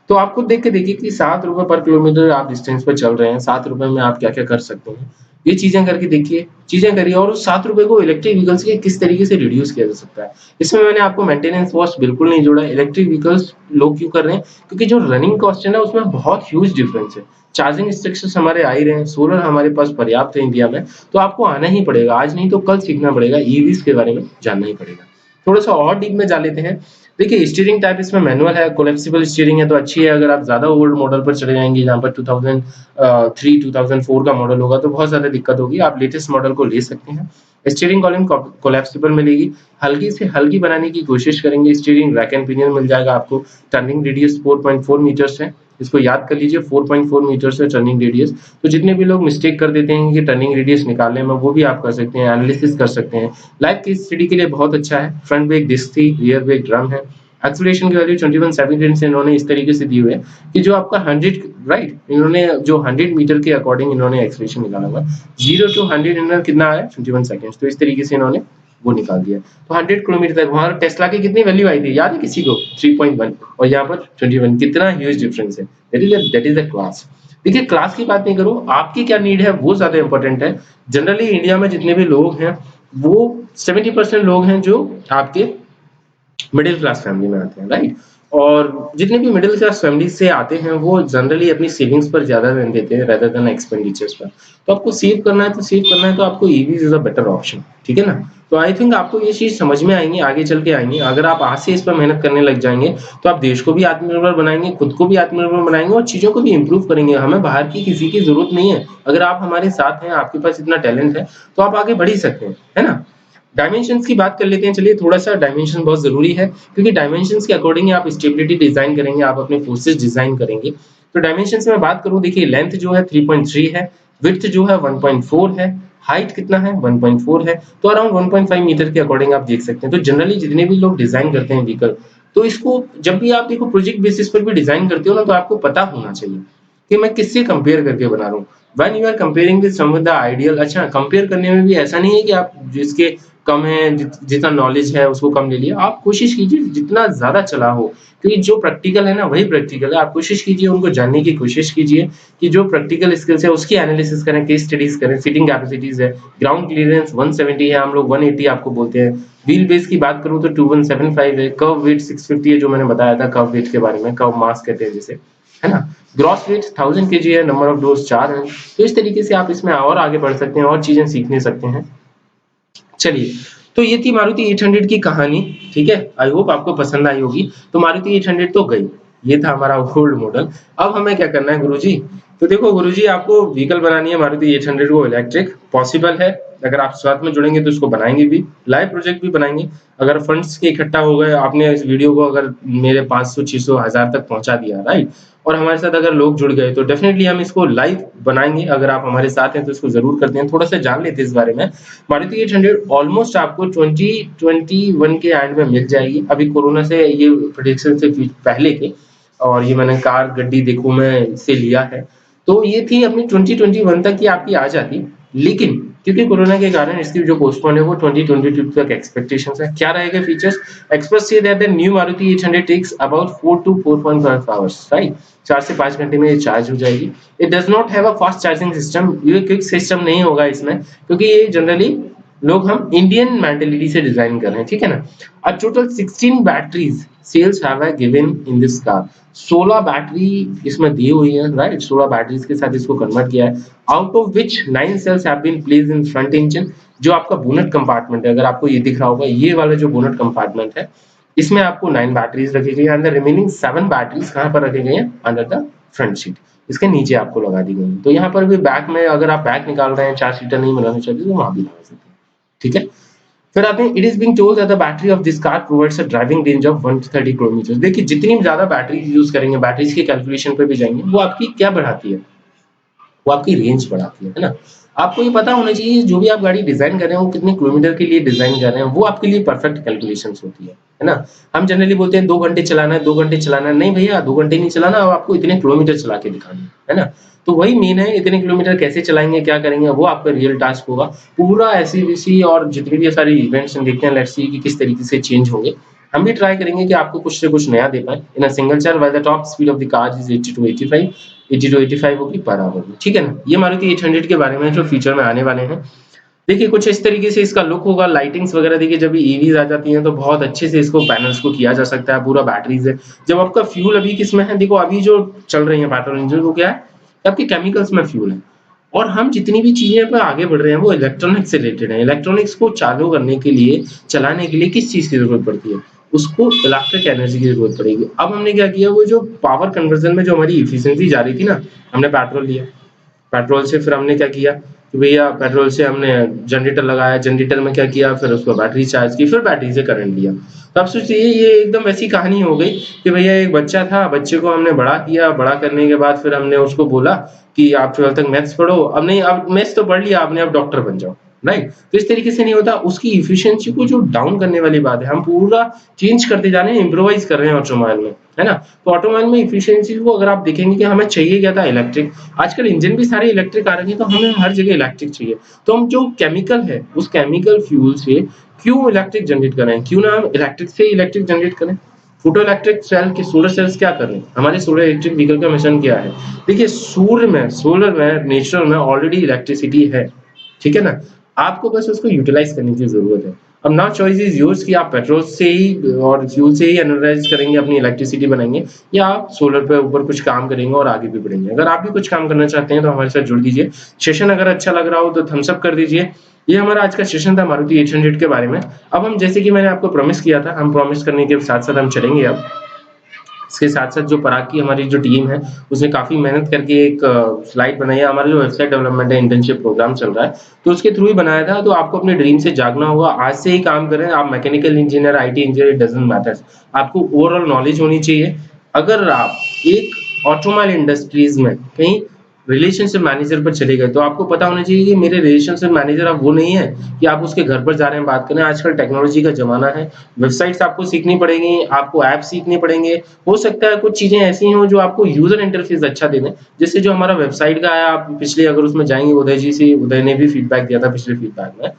तो आप खुद देख के देखिए कि 7 रुपए पर किलोमीटर आप डिस्टेंस पे चल रहे हैं, 7 रुपए में आप क्या-क्या कर सकते हैं। ये चीज़ें करके देखिए, चीज़ें करिए और उस 7 रुपए को इलेक्ट्रिक व्हीकल्स के किस तरीके से रिड्यूस किया जा सकता है। इसमें मैंने आपको मेंटेनेंस कॉस्ट बिल्कुल नहीं जोड़ा है। इलेक्ट्रिक व्हीकल्स लोग क्यों कर रहे हैं? क्योंकि जो रनिंग कॉस्ट है ना उसमें बहुत ह्यूज डिफरेंस है। चार्जिंग स्टेशंस हमारे आ ही रहे हैं, सोलर हमारे पास पर्याप्त है इंडिया में, तो आपको आना ही पड़ेगा। आज नहीं तो कल सीखना पड़ेगा, ईवीज़ के बारे में जानना ही पड़ेगा। थोड़ा-सा और डीप में जा लेते हैं। देखिए स्टीयरिंग टाइप इसमें मैनुअल है, कोलैप्सिबल स्टीयरिंग है तो अच्छी है। अगर आप ज़्यादा ओल्ड मॉडल पर चले जाएँगे जहाँ पर 2003 2004 का मॉडल होगा तो बहुत ज़्यादा दिक्कत होगी। आप लेटेस्ट मॉडल को ले सकते हैं। स्टीयरिंग कॉलम कोलैप्सिबल मिलेगी। हल्की से हल्की बनाने की कोशिश करेंगे। स्टीयरिंग रैक एंड पिनियन मिल जाएगा आपको। टर्निंग रेडियस 4.4 मीटर्स है। इसको याद कर लीजिए 4.4 मीटर्स है टर्निंग रेडियस। तो जितने भी लोग मिस्टेक कर देते हैं कि टर्निंग रेडियस निकालने में, वो भी आप कर सकते हैं, एनालिसिस कर सकते हैं। लाइव केस स्टडी के लिए बहुत अच्छा है। फ्रंट ब्रेक डिस्क थी, रियर ब्रेक ड्रम है। एक्सेलरेशन की वैल्यू 21 सेकंड इन्होंने इस तरीके से दी हुई है कि जो आपका 100 राइट, इन्होंने जो 100 मीटर के अकॉर्डिंग इन्होंने एक्सेलरेशन निकाला हुआ। 0 टू 100 इन्होंने कितना आया 21 सेकंड्स, तो इस तरीके से इन्होंने वो निकाल दिया। तो 100 किलोमीटर तक वहाँ टेस्ला की कितनी वैल्यू आई थी याद है किसी को? 3.1 और यहाँ पर 21, कितना ह्यूज डिफरेंस है। That is the class. देखिए क्लास की बात नहीं करूँ, आपकी क्या नीड है वो ज़्यादा इंपॉर्टेंट है। जनरली इंडिया में जितने भी लोग हैं वो 70% लोग हैं जो आपके मिडिल क्लास फैमिली में आते हैं, राइट? और जितने भी मिडिल क्लास फैमिली से आते हैं वो जनरली अपनी सेविंग्स पर ज़्यादा ध्यान देते हैं रेदर देन एक्सपेंडिचर्स पर। तो आपको सेव करना है तो सेव करना है तो आपको EVs is a better option, ठीक है ना? तो आई थिंक आपको ये चीज़ समझ में आएँगी, आगे चल के आएँगी। अगर आप आज से इस पर मेहनत करने लग जाएँगे, तो आप देश को भी आत्मनिर्भर बनाएँगे, खुद को भी आत्मनिर्भर बनाएँगे और चीज़ों को भी इम्प्रूव करेंगे। हमें बाहर की किसी की ज़रूरत नहीं है। अगर आप हमारे साथ हैं, आपके पास इतना टैलेंट है, तो आप आगे बढ़ ही सकते हैं, है ना? डायमेंशंस की बात कर लेते हैं। चलिए थोड़ा-सा डायमेंशन बहुत ज़रूरी है, क्योंकि डायमेंशंस के अकॉर्डिंग ही आप स्टेबिलिटी डिज़ाइन करेंगे, आप अपने फोर्सेस डिज़ाइन करेंगे। तो डायमेंशंस में बात करूँ, देखिए लेंथ जो है 3.3 है, विड्थ जो है 1.4 है, हाइट कितना है 1.4 है, तो अराउंड 1.5 मीटर के अकॉर्डिंग आप देख सकते हैं। तो जनरली जितने भी लोग डिज़ाइन करते हैं व्हीकल, तो इसको जब भी आप देखो प्रोजेक्ट बेसिस पर भी डिज़ाइन करते हो ना, तो आपको पता होना चाहिए कि मैं किससे कंपेयर करके बना रहा हूँ। When you are comparing with some with the ideal, अच्छा कंपेयर करने में भी ऐसा नहीं है कि आप जिसके कम है, जितना नॉलेज है उसको कम ले लिया। आप कोशिश कीजिए जितना ज़्यादा चला हो, क्योंकि जो प्रैक्टिकल है ना वही प्रैक्टिकल है। आप कोशिश कीजिए उनको जानने की कोशिश कीजिए कि जो प्रैक्टिकल स्किल्स है उसकी एनालिसिस करें, केस स्टडीज़ करें, सीटिंग कैपेसिटीज़ है, ग्राउंड क्लीयरेंस 170 है, हम लोग 180 आपको बोलते हैं। व्हील बेस की बात करूँ तो 2175 है, कर्व वेट 650 है जो मैंने बताया था कर्व वेट के बारे में, कर्व मास कहते हैं जिसे, है ना? ग्रॉस वेट 1000 केजी है, नंबर ऑफ डोर्स 4 हैं। तो इस तरीके से आप इसमें और आगे बढ़ सकते हैं और चीज़ें सीखने सकते हैं। चलिए, तो ये थी मारुति 800 की कहानी, ठीक है? आई होप आपको पसंद आई होगी। तो मारुति 800 तो गई, ये था हमारा ओल्ड मॉडल। अब हमें क्या करना है गुरुजी? तो देखो गुरुजी, आपको व्हीकल बनानी है मारुति 800 को इलेक्ट्रिक, पॉसिबल है। अगर आप साथ में जुड़ेंगे तो इसको बनाएँगे भी, लाइव प्रोजेक्ट भी बनाएँगे। अगर फंड्स के इकट्ठा हो गए, आपने इस वीडियो को अगर मेरे 500, 600, 1000 तक पहुँचा दिया, राइट? और हमारे साथ अगर लोग जुड़ गए तो डेफिनिटली हम इसको लाइव बनाएँगे। अगर आप हमारे साथ हैं तो इसको ज़रूर करते हैं। थोड़ा-सा जान लेते हैं इस बारे में। मारुति 800 ऑलमोस्ट आपको 2021 के एंड में मिल जाएगी। अभी कोरोना से ये प्रेडिक्शन से पहले के, और ये मैंने कार गड्डी देखो में से लिया है। तो ये थी अपनी 2021 तक ये आपकी आ जाती। लेकिन क्योंकि कोरोना के कारण इसकी जो पोस्टपोन है वो 2022 तक एक्सपेक्टेशंस है। क्या रहेगा फीचर्स? एक्सपर्ट्स से that the new Maruti 800 takes about 4 to 4.5 hours, right? 4 से 5 घंटे में ये चार्ज हो जाएगी। It does not have a fast charging system, ये क्विक सिस्टम नहीं होगा इसमें, क्योंकि ये जनरली लोग हम इंडियन मेंटालिटी से डिजाइन कर रहे हैं, ठीक है ना? A total 16 batteries sales have I given in this car. 16 battery इसमें दी हुई है, राइट? 16 बैटरीज के साथ इसको कन्वर्ट किया है। Out of which 9 cells have been placed in front engine, जो आपका बोनट कंपार्टमेंट है, अगर आपको ये दिख रहा होगा, ये वाला जो बोनट कंपार्टमेंट है, इसमें आपको 9 बैटरीज रखी गई है एंड द रिमेनिंग 7 बैटरीज कहाँ पर रखी गई हैं? अंडर द फ्रंट सीट, इसके नीचे आपको लगा दी गई है। तो यहाँ पर भी बैक में अगर आप बैक निकाल रहे हैं, 4 सीटर नहीं बनाना चाहते तो वहां भी लगा सकते हैं, ठीक है? फिर आते हैं, it is being told that the battery of this car provides a driving range of 130 kilometre. देखिए जितनी ज्यादा बैटरी यूज करेंगे, बैटरीज की कैलकुलेशन पे भी जाएंगे, वो आपकी क्या बढ़ाती है? वो आपकी रेंज बढ़ाती है ना? आपको ये पता होना चाहिए जो भी आप गाड़ी डिजाइन कर रहे हैं वो कितने किलोमीटर के लिए डिजाइन कर रहे हैं, वो आपके लिए परफेक्ट कैलकुलेशंस होती है ना? हम जनरली बोलते हैं 2 घंटे चलाना है, 2 घंटे चलाना है, नहीं भैया 2 घंटे नहीं चलाना, अब आपको इतने किलोमीटर चला के दिखाना है ना? तो वही मेन है, इतने किलोमीटर कैसे चलाएंगे, क्या करेंगे, वो आपका रियल टास्क होगा। पूरा एसईवीसी और जितनी भी सारी इवेंट्स देखते हैं, लेट्स सी कि किस तरीके से चेंज होंगे। हम भी ट्राई करेंगे कि आपको कुछ से कुछ नया दे पाएं। In a single charge while the top speed of the car is 80 to 85, 80 to 85 होगी पर आवर में, ठीक है ना? ये मारुति 800 के बारे में जो फीचर में आने वाले हैं। देखिए कुछ इस तरीके से इसका लुक होगा, लाइटिंग्स वगैरह देखिए, जब ईवीज आ जाती हैं तो बहुत अच्छे से इसको पैनल्स को किया जा सकता है, पूरा बैटरीज है। जब आपका फ्यूल अभी किसमें है, देखो अभी जो चल रही है पेट्रोल इंजन, वो क्या है? आपके केमिकल्स में फ्यूल है। और हम जितनी भी चीजें पे आगे बढ़ रहे हैं वो इलेक्ट्रॉनिक्स से रिलेटेड है। इलेक्ट्रॉनिक्स को चालू करने के लिए, चलाने के लिए किस चीज की जरूरत पड़ती है? उसको इलेक्ट्रिक एनर्जी की जरूरत पड़ेगी। अब हमने क्या किया, वो जो पावर कन्वर्जन में जो हमारी इफिशियंसी जा रही थी ना, हमने पेट्रोल लिया, पेट्रोल से फिर हमने क्या किया कि भैया पेट्रोल से हमने जनरेटर लगाया, जनरेटर में क्या किया, फिर उसको बैटरी चार्ज की, फिर बैटरी से करंट लिया। तो आप सोचिए ये एकदम वैसी कहानी हो गई कि भैया एक बच्चा था, बच्चे को हमने बड़ा किया, बड़ा करने के बाद फिर हमने उसको बोला कि आप 12th तक मैथ्स पढ़ो, अब नहीं, अब मैथ्स तो पढ़ लिया आपने, अब डॉक्टर बन जाओ, राइट? तो इस तरीके से नहीं होता, उसकी एफिशिएंसी को जो डाउन करने वाली बात है, हम पूरा चेंज करते जा रहे हैं, इम्प्रोवाइज कर रहे हैं ऑटोमोबाइल में, है ना? तो ऑटोमोबाइल में एफिशिएंसी को अगर आप देखेंगे कि हमें चाहिए क्या था, इलेक्ट्रिक। आजकल इंजन भी सारे इलेक्ट्रिक आ रहे हैं, तो हमें हर जगह इलेक्ट्रिक चाहिए। तो हम जो केमिकल है, उस केमिकल फ्यूल से क्यों इलेक्ट्रिक जनरेट कर रहे हैं? क्यों ना हम इलेक्ट्रिक से इलेक्ट्रिक जनरेट करें? फोटो इलेक्ट्रिक सेल के सोलर सेल्स क्या कर रहे हैं? हमारे सोलर इलेक्ट्रिक व्हीकल का मिशन क्या है? देखिए सूर्य में, सोलर में, नेचर में ऑलरेडी इलेक्ट्रिसिटी है, ठीक है ना? आपको बस उसको यूटिलाइज करने की जरूरत है। अब नाउ चॉइस इज योर्स कि आप पेट्रोल से ही और फ्यूल से ही एनर्जाइज करेंगे, अपनी इलेक्ट्रिसिटी बनाएंगे, या आप सोलर पे ऊपर कुछ काम करेंगे और आगे भी बढ़ेंगे। अगर आप भी कुछ काम करना चाहते हैं तो हमारे साथ जुड़ दीजिए। सेशन अगर अच्छा लग रहा हो तो थम्स अप कर दीजिए। ये हमारा आज का सेशन था मारुति 800 के बारे में। अब हम, जैसे कि मैंने आपको प्रॉमिस किया था, हम प्रॉमिस करने के साथ साथ हम चलेंगे अब। इसके साथ-साथ जो पराग की हमारी जो टीम है, उसने काफ़ी मेहनत करके एक स्लाइड बनाई है। हमारा जो वेबसाइट डेवलपमेंट है, इंटर्नशिप प्रोग्राम चल रहा है, तो उसके थ्रू ही बनाया था। तो आपको अपने ड्रीम से जागना होगा, आज से ही काम करें। आप mechanical engineer, IT engineer, it doesn't matters. आपको ओवरऑल नॉलेज होनी चाहिए। अगर आप एक ऑटोमोबाइल इंडस्ट्रीज़ में कहीं रिलेशनशिप मैनेजर पर चले गए, तो आपको पता होना चाहिए कि मेरे रिलेशनशिप मैनेजर अब वो नहीं है कि आप उसके घर पर जा रहे हैं बात करने। आजकल टेक्नोलॉजी का ज़माना है, वेबसाइट्स आपको सीखनी पड़ेंगी, आपको ऐप सीखने पड़ेंगे। हो सकता है कुछ चीज़ें ऐसी हों जो आपको यूज़र इंटरफेस अच्छा दे दें। जैसे जो हमारा वेबसाइट का है, आप पिछले अगर उसमें जाएँगे, उदय जी से, उदय ने भी फीडबैक दिया था पिछले फीडबैक में।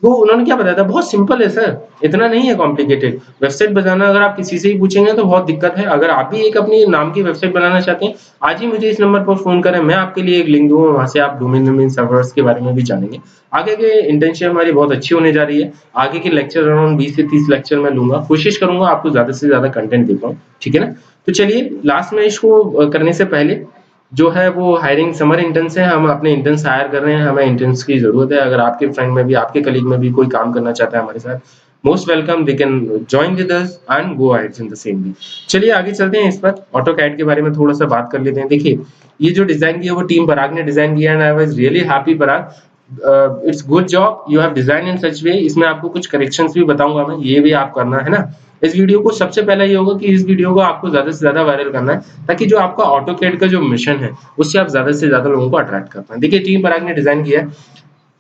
तो उन्होंने क्या बताया था, बहुत सिंपल है सर, इतना नहीं है कॉम्प्लिकेटेड। वेबसाइट बनाना अगर आप किसी से ही पूछेंगे तो बहुत दिक्कत है। अगर आप भी एक अपनी नाम की वेबसाइट बनाना चाहते हैं, आज ही मुझे इस नंबर पर फ़ोन करें, मैं आपके लिए एक लिंक दूँगा, वहाँ से आप डोमेन सर्वर्स के बारे में भी जानेंगे। आगे के इंटर्नशिप हमारी बहुत अच्छी होने जा रही है। आगे के लेक्चर अराउंड 20 से 30 लेक्चर मैं लूँगा। कोशिश करूँगा आपको ज़्यादा से ज़्यादा कंटेंट दे पाऊँ, ठीक है ना? तो चलिए लास्ट में इसको करने से पहले जो है वो हायरिंग समर इंटर्न्स है, हम अपने इंटर्न्स हायर कर रहे हैं, हमें इंटर्न्स की ज़रूरत है। अगर आपके फ्रेंड में भी, आपके कलीग में भी कोई काम करना चाहता है हमारे साथ, most welcome, they can join with us and go ahead in the same way. चलिए आगे चलते हैं, इस पर ऑटोकैड के बारे में थोड़ा-सा बात कर लेते हैं। देखिए, ये जो डिज़ाइन किया है वो टीम पराग ने डिज़ाइन किया and I was really happy Parag. It's good job, you have design in such way. इसमें आपको कुछ करेक्शंस भी बताऊँगा मैं, ये भी आप करना, है ना? इस वीडियो को सबसे पहला ये होगा कि इस वीडियो को आपको ज़्यादा से ज़्यादा वायरल करना है, ताकि जो आपका ऑटोकैड का जो मिशन है, उससे आप ज़्यादा से ज़्यादा लोगों को अट्रैक्ट कर पाएँ। देखिए टीम पराग ने डिज़ाइन किया है।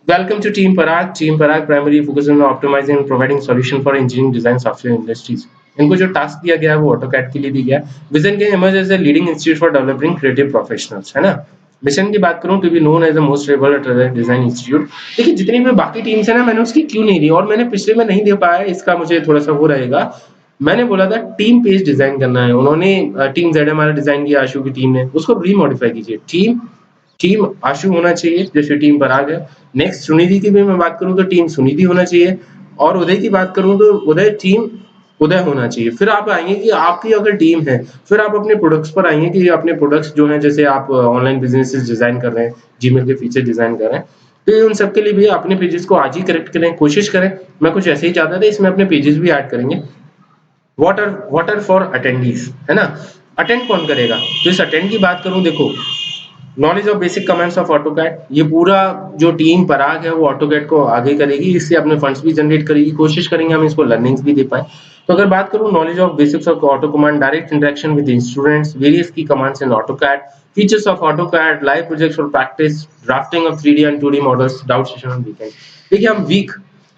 Welcome to team Parag. Team Parag primary focus on optimising and providing solution for engineering design software industries. इनको जो टास्क दिया गया है वो ऑटोकैड के लिए दिया गया है। विजन के emerge as a leading institute for developing creative professionals, है ना? मिशन की बात करूँ to be known as a most reliable design institute. देखिए जितनी भी बाकी टीम्स है ना मैंने उसकी क्यों नहीं दी और मैंने पिछले में नहीं दे पाया इसका मुझे थोड़ा-सा वो रहेगा। मैंने बोला था टीम पेज डिज़ाइन करना है। उन्होंने टीम ज़ेड हमारा डिज़ाइन किया आशु की टीम ने, उसको रीमॉडिफाई कीजिए। टीम टीम आशु होना चाहिए, जैसे टीम पराग है। नेक्स्ट सुनिधि की भी मैं बात करूँ तो टीम सुनिधि होना चाहिए और उदय की बात करूँ तो उदय टीम उदय होना चाहिए। फिर आप आएँगे कि आपकी अगर टीम है, फिर आप अपने प्रोडक्ट्स पर आएँगे कि अपने प्रोडक्ट्स जो हैं जैसे आप ऑनलाइन बिज़नेसेस डिज़ाइन कर रहे हैं, जीमेल के फीचर डिज़ाइन कर रहे हैं, तो ये उन सब के लिए भी अपने पेजेस को आज ही करेक्ट करें, कोशिश करें। मैं कुछ ऐसे ही चाहता था इसमें अपने पेजेस भी ऐड करेंगे। व्हाट आर फॉर अटेंडीज, है ना? अटेंड कौन करेगा? तो इस अटेंड की बात करूँ देखो, knowledge of basic commands of AutoCAD, ये पूरा जो टीम पराग है वो ऑटोकैड को आगे करेगी, इससे अपने फंड्स भी जनरेट करेगी, कोशिश करेंगे हम इसको लर्निंग्स भी दे पाएँ। तो अगर बात करूँ knowledge of basics of auto command, direct interaction with students, various की commands in AutoCAD, features of AutoCAD, live projects for practice, drafting of 3D and 2D models, doubt session on weekend. देखिए हम week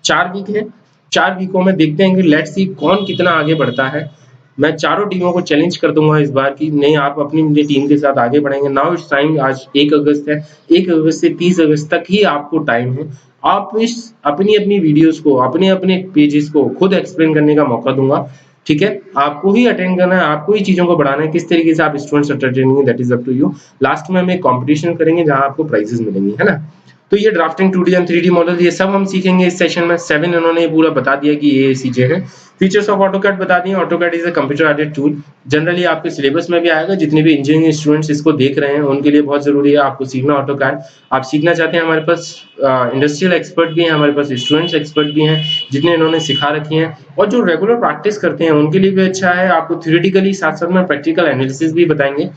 4 week है, 4 वीकों में देखते हैं कि let's see कौन कितना आगे बढ़ता है। मैं चारों टीमों को चैलेंज कर दूँगा इस बार कि नहीं आप अपनी टीम के साथ आगे बढ़ेंगे। नाउ इट्स टाइम, आज 1 अगस्त है, 1 अगस्त से 30 अगस्त तक ही आपको टाइम है। आप इस अपनी-अपनी वीडियोज़ को, अपने-अपने पेजेज़ को खुद एक्सप्लेन करने का मौका दूँगा, ठीक है? आपको ही अटेंड करना है, आपको ही चीज़ों को बढ़ाना है, किस तरीके से आप स्टूडेंट्स एंटरटेन करेंगे that is up to you. Last में हम एक कॉम्पिटिशन करेंगे जहाँ आपको प्राइज़ेज़ मिलेंगे, है ना? तो ये drafting 2D and 3D model ये सब हम सीखेंगे इस सेशन में। 7 इन्होंने पूरा बता दिया कि ये चीज़ें हैं। फीचर्स ऑफ ऑटोकैड बता दिए। AutoCAD is a computer aided tool. Generally आपके सिलेबस में भी आएगा, जितने भी इंजीनियरिंग स्टूडेंट्स इसको देख रहे हैं, उनके लिए बहुत ज़रूरी है आपको सीखना ऑटोकैड। आप सीखना चाहते हैं, हमारे पास इंडस्ट्रियल एक्सपर्ट भी हैं, हमारे पास स्टूडेंट्स एक्सपर्ट भी हैं, जिन्हें इन्होंने सिखा रखी हैं और जो रेगुलर प्रैक्टिस करते हैं, उनके लिए भी अच्छा है। आपको थ्योरेटिकली साथ-साथ में प्रैक्टिकल एनालिसिस भी बताएँगे।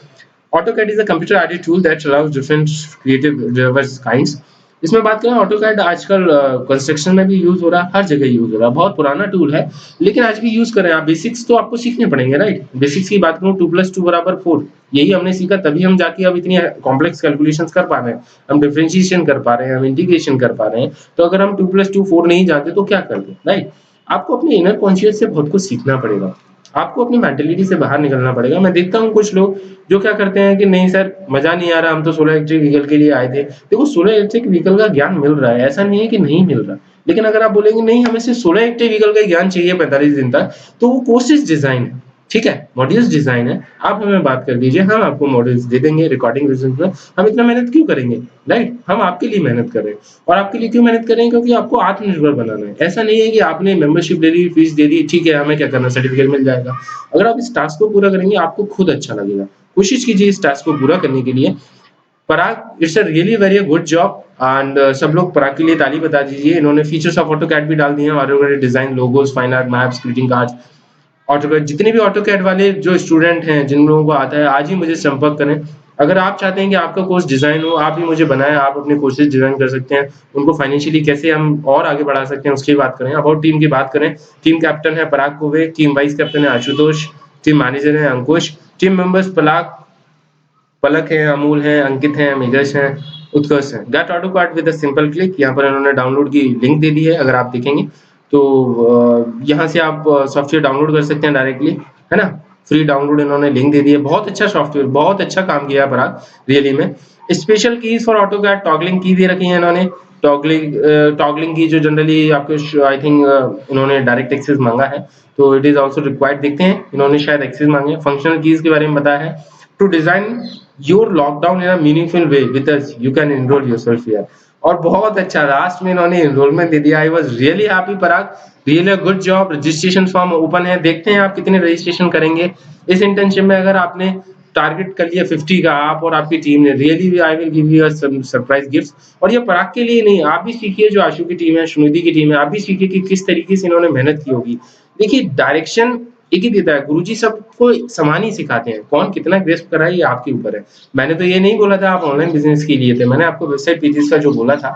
AutoCAD is a computer-aided tool that allows different creative diverse kinds। इसमें बात करें AutoCAD आजकल कंस्ट्रक्शन में भी यूज़ हो रहा है, हर जगह यूज़ हो रहा है। बहुत पुराना टूल है, लेकिन आज भी यूज़ कर रहे हैं आप। बेसिक्स तो आपको सीखने पड़ेंगे, राइट? बेसिक्स की बात करूँ 2 + 2 = 4, यही हमने सीखा तभी हम जाके अब इतनी कॉम्प्लेक्स कैलकुलेशंस कर पा रहे हैं। हम डिफरेंशिएशन कर पा रहे हैं, हम इंटीग्रेशन कर पा रहे हैं। तो अगर हम 2 + 2 4 नहीं जानते तो क्या करते, राइट? आपको अपने इनर कॉन्शियस से बहुत कुछ सीखना पड़ेगा। आपको अपनी मेंटालिटी से बाहर निकलना पड़ेगा। मैं देखता हूँ कुछ लोग जो क्या करते हैं कि नहीं सर मज़ा नहीं आ रहा, हम तो सोलर इलेक्ट्रिक व्हीकल के लिए आए थे। देखो सोलर इलेक्ट्रिक व्हीकल का ज्ञान मिल रहा है, ऐसा नहीं है कि नहीं मिल रहा। लेकिन अगर आप बोलेंगे नहीं हमें सिर्फ सोलर इलेक्ट्रिक व्हीकल का ही ज्ञान चाहिए 45 दिन तक, तो वो कोर्सेज़ डिज़ाइन है, ठीक है? मॉड्यूल्स डिज़ाइन है। आप हमें बात कर दीजिए, हम आपको मॉड्यूल्स दे देंगे रिकॉर्डिंग बेसिस पे। हम इतना मेहनत क्यों करेंगे, राइट? हम आपके लिए मेहनत कर रहे हैं और आपके लिए क्यों मेहनत कर रहे हैं क्योंकि आपको आत्मनिर्भर बनाना है। ऐसा नहीं है कि आपने मेंबरशिप ले ली, फीस दे दी, ठीक है हमें क्या करना सर्टिफिकेट मिल जाएगा। अगर आप इस टास्क को पूरा करेंगे आपको खुद अच्छा लगेगा। कोशिश कीजिए इस टास्क को पूरा करने के लिए। Parag it's a really very good job and सब लोग पराग के लिए ताली बजा दीजिए। इन्होंने फीचर्स ऑफ ऑटोकैड भी डाल दिए हैं, AutoCAD design, logos, fine art, maps, greeting cards. AutoCAD जितने भी ऑटोकैड वाले जो स्टूडेंट हैं, जिन लोगों को आता है, आज ही मुझे संपर्क करें। अगर आप चाहते हैं कि आपका कोर्स डिज़ाइन हो, आप ही मुझे बनाएँ, आप अपने कोर्सेज़ डिज़ाइन कर सकते हैं। उनको फाइनेंशियली कैसे हम और आगे बढ़ा सकते हैं, उसकी बात करें। अबाउट टीम की बात करें, टीम कैप्टन है पराग कुबे, टीम वाइस कैप्टन है आशुतोष, टीम मैनेजर है अंकुश, टीम मेंबर्स पलक है, अमूल है, अंकित है, मेघश है, उत्कर्ष है। Get AutoCAD with a simple click, यहाँ पर इन्होंने डाउनलोड की लिंक दे दी है, अगर आप देखेंगे तो यहाँ से आप सॉफ्टवेयर डाउनलोड कर सकते हैं डायरेक्टली, है ना? फ्री डाउनलोड इन्होंने लिंक दे दी है। बहुत अच्छा सॉफ्टवेयर, बहुत अच्छा काम किया है पराग, रियली में। Special keys for AutoCAD, toggling की दे रखी है इन्होंने। टॉगलिंग की जो जनरली आपको आई थिंक इन्होंने डायरेक्ट एक्सेस माँगा है, तो इट इज़ आल्सो रिक्वायर्ड। देखते हैं, इन्होंने शायद एक्सेस माँगे हैं। फंक्शनल कीज़ के बारे में बताया है। To design your lockdown in a meaningful way with us, you can enrol yourself here. और बहुत अच्छा लास्ट में इन्होंने एनरोलमेंट दे दिया। I was really happy Parag, really a good job. Registration form open है, देखते हैं आप कितने रजिस्ट्रेशन करेंगे। इस इंटर्नशिप में अगर आपने टारगेट कर लिया 50 का, आप और आपकी टीम ने, really I will give you some surprise gifts. और ये पराग के लिए नहीं, आप भी सीखिए, जो आशु की टीम है, सुनिधि की टीम है, आप भी सीखिए कि किस तरीके से इन्होंने मेहनत की होगी। देखिए डायरेक्शन एक ही देता है, गुरुजी सबको समान ही सिखाते हैं, कौन कितना ग्रेस्प कर रहा है ये आपके ऊपर है। मैंने तो ये नहीं बोला था आप ऑनलाइन बिज़नेस के लिए थे, मैंने आपको वेबसाइट पेजेस का जो बोला था,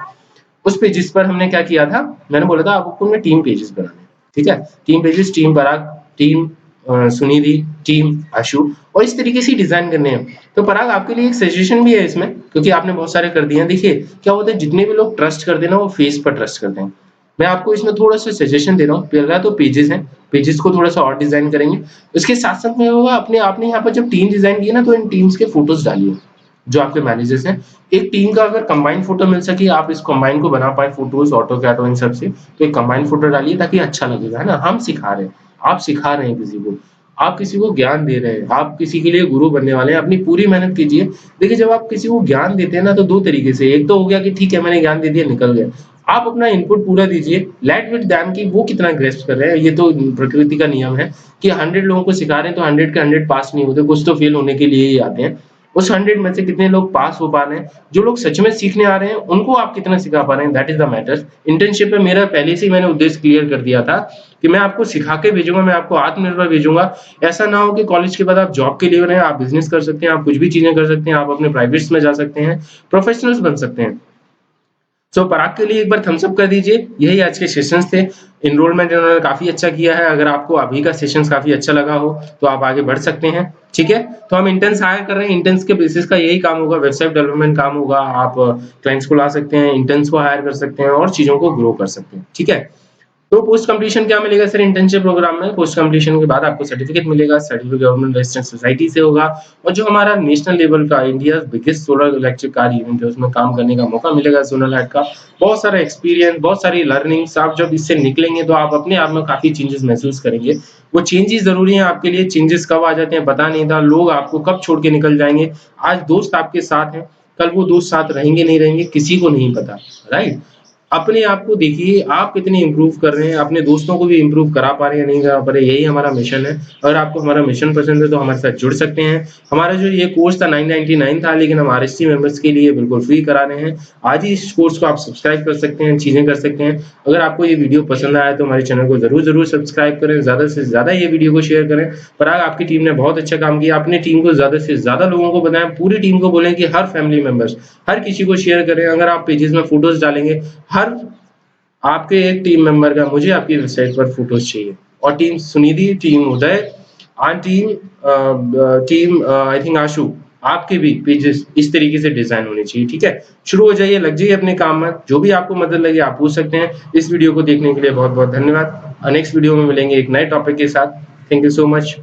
उस पेजेस पर हमने क्या किया था, मैंने बोला था आपको उनमें टीम पेजेस बनाने हैं, ठीक है? Team pages, team Parag, team Sunidhi, team आशु, और इस तरीके से डिज़ाइन करने हैं। तो पराग आपके लिए एक सजेशन भी है इसमें, क्योंकि आपने बहुत सारे कर दिए हैं। देखिए, क्या होता है जितने भी लोग ट्रस्ट करते हैं ना, वो फेस पर ट्रस्ट करते हैं। मैं आपको इसमें थोड़ा-सा सजेशन दे रहा हूँ। पहला तो पेजेस हैं, पेजेस को थोड़ा-सा और डिज़ाइन करेंगे। उसके साथ-साथ में होगा, अपने आपने यहाँ पर जब टीम डिज़ाइन की है ना, तो इन टीम्स के फोटोज़ डालिए। जो आपके मैनेजर्स हैं। एक टीम का अगर कंबाइंड फ़ोटो मिल सके, आप इस कंबाइन को बना पाएँ फ़ोटोज़ ऑटोकैड और इन सब से, तो एक कंबाइंड फ़ोटो डालिए ताकि अच्छा लगेगा, है ना? हम सिखा रहे हैं, आप सिखा रहे हैं किसी को, आप किसी को ज्ञान दे रहे हैं, आप किसी के लिए गुरु बनने वाले हैं, अपनी पूरी मेहनत कीजिए। देखिए, जब आप किसी को ज्ञान देते हैं ना, तो 2 तरीके से, एक तो हो गया कि ठीक है, मैंने ज्ञान दे दिया, निकल गया। आप अपना इनपुट पूरा दीजिए, लेट विथ देम कि वो कितना ग्रेस्प कर रहे हैं। ये तो प्रकृति का नियम है कि 100 लोगों को सिखा रहे हैं, तो 100 के 100 पास नहीं होते, कुछ तो फेल होने के लिए ही आते हैं। उस 100 में से कितने लोग पास हो पा रहे हैं, जो लोग सच में सीखने आ रहे हैं, उनको आप कितना सिखा पा रहे हैं, that is the matter. Internship में मेरा पहले से ही मैंने उद्देश्य क्लियर कर दिया था कि मैं आपको सिखा के भेजूँगा, मैं आपको आत्मनिर्भर भेजूँगा। ऐसा ना हो कि कॉलेज के बाद आप जॉब के लिए रहें, आप बिज़नेस कर सकते हैं, आप कुछ भी चीज़ें कर सकते हैं, आप अपने प्राइवेट्स में जा सकते हैं, प्रोफेशनल्स बन सकते हैं। सो पराग के लिए एक बार थम्स अप कर दीजिए। यही आज के सेशंस थे। एनरोलमेंट इन्होंने काफ़ी अच्छा किया है। अगर आपको अभी का सेशंस काफ़ी अच्छा लगा हो, तो आप आगे बढ़ सकते हैं, ठीक है? तो हम इंटर्न्स हायर कर रहे हैं, इंटर्न्स के बेसिस का यही काम होगा, वेबसाइट डेवलपमेंट काम होगा। आप क्लाइंट्स को ला सकते हैं, इंटर्न्स को हायर कर सकते हैं और चीज़ों को ग्रो कर सकते हैं, ठीक है? तो पोस्ट कंप्लीशन क्या मिलेगा सर इंटर्नशिप प्रोग्राम में? पोस्ट कंप्लीशन के बाद आपको सर्टिफिकेट मिलेगा, सर्टिफिकेट गवर्नमेंट रजिस्टर्ड सोसाइटी से होगा और जो हमारा नेशनल लेवल का India's biggest solar electric car event है, उसमें काम करने का मौका मिलेगा ज़ोनल हेड का। बहुत सारा एक्सपीरियंस, बहुत सारी लर्निंग्स, आप जब इससे निकलेंगे तो आप अपने आप में काफ़ी चेंजेस महसूस करेंगे। वो चेंजेस ज़रूरी हैं आपके लिए, चेंजेस कब आ जाते हैं पता नहीं था, लोग आपको कब छोड़ के निकल जाएँगे। आज दोस्त आपके साथ हैं, कल वो दोस्त साथ रहेंगे, नहीं रहेंगे, किसी को नहीं पता, राइट? अपने आप को देखिए, आप कितने इम्प्रूव कर रहे हैं, अपने दोस्तों को भी इम्प्रूव करा पा रहे हैं या नहीं करा पा रहे हैं, यही हमारा मिशन है। अगर आपको हमारा मिशन पसंद है तो हमारे साथ जुड़ सकते हैं। हमारा जो ये कोर्स था 999 था लेकिन हम आरएससी मेंबर्स के लिए बिल्कुल फ्री करा रहे हैं। आज ही इस कोर्स को आप सब्सक्राइब कर सकते हैं, चीज़ें कर सकते हैं। अगर आपको ये वीडियो पसंद आया तो हमारे चैनल को ज़रूर सब्सक्राइब करें, ज़्यादा से ज़्यादा ये वीडियो को शेयर करें। पराग आपकी टीम ने बहुत अच्छा काम किया, अपनी टीम को ज़्यादा से ज़्यादा लोगों को बताएँ, पूरी टीम को बोलें कि हर फैमिली मेंबर्स, हर किसी को शेयर करें। अगर आप पेजेज़ में फ़ोटोज़ डालेंगे, हर आपके एक टीम मेंबर का मुझे आपकी वेबसाइट पर फ़ोटोज़ चाहिए और team Sunidhi, team Uday team I think Ashu, आपके भी पेजेज़ इस तरीके से डिज़ाइन होने चाहिए, ठीक है? शुरू हो जाइए, लग जाइए अपने काम में, जो भी आपको मदद लगे आप पूछ सकते हैं। इस वीडियो को देखने के लिए बहुत-बहुत धन्यवाद। नेक्स्ट वीडियो में मिलेंगे एक नए टॉपिक के साथ। Thank you so much.